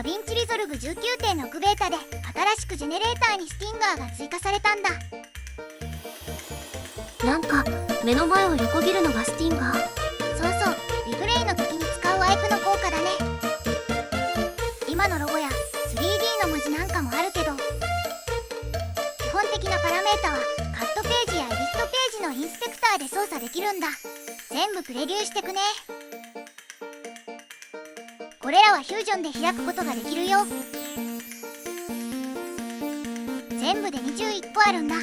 ダヴィンチリゾルブ 19.6 ベータで新しくジェネレーターにスティンガーが追加されたんだ。なんか目の前を横切るのがスティンガー。そうそう、リプレイの時に使うワイプの効果だね。今のロゴや 3D の文字なんかもあるけど、基本的なパラメータはカットページやエディットページのインスペクターで操作できるんだ。全部プレビューしてくね。これらはフュージョンで開くことができるよ。全部で21個あるんだ。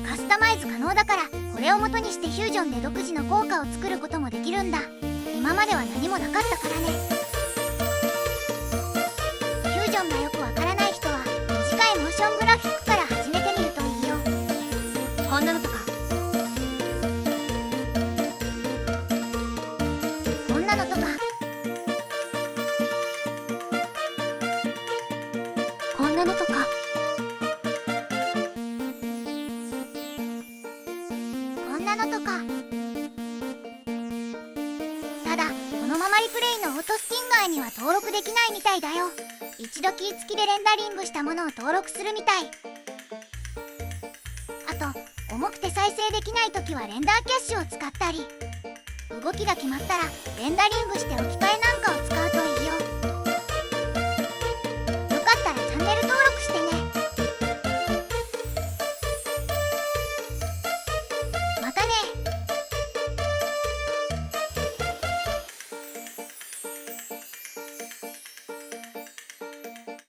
カスタマイズ可能だから、これを元にしてフュージョンで独自の効果を作ることもできるんだ。今までは何もなかったからね。フュージョンがよくわからない人は短いモーショングラフィックから始めてみるといいよ。こんなのとか。こんなのとか。こんなのとか。こんなのとか。ただこのままリプレイのオートスティンガーには登録できないみたいだよ。一度キー付きでレンダリングしたものを登録するみたい。あと重くて再生できないときはレンダーキャッシュを使ったり、動きが決まったらレンダリングして置き換えなんかを使うといい。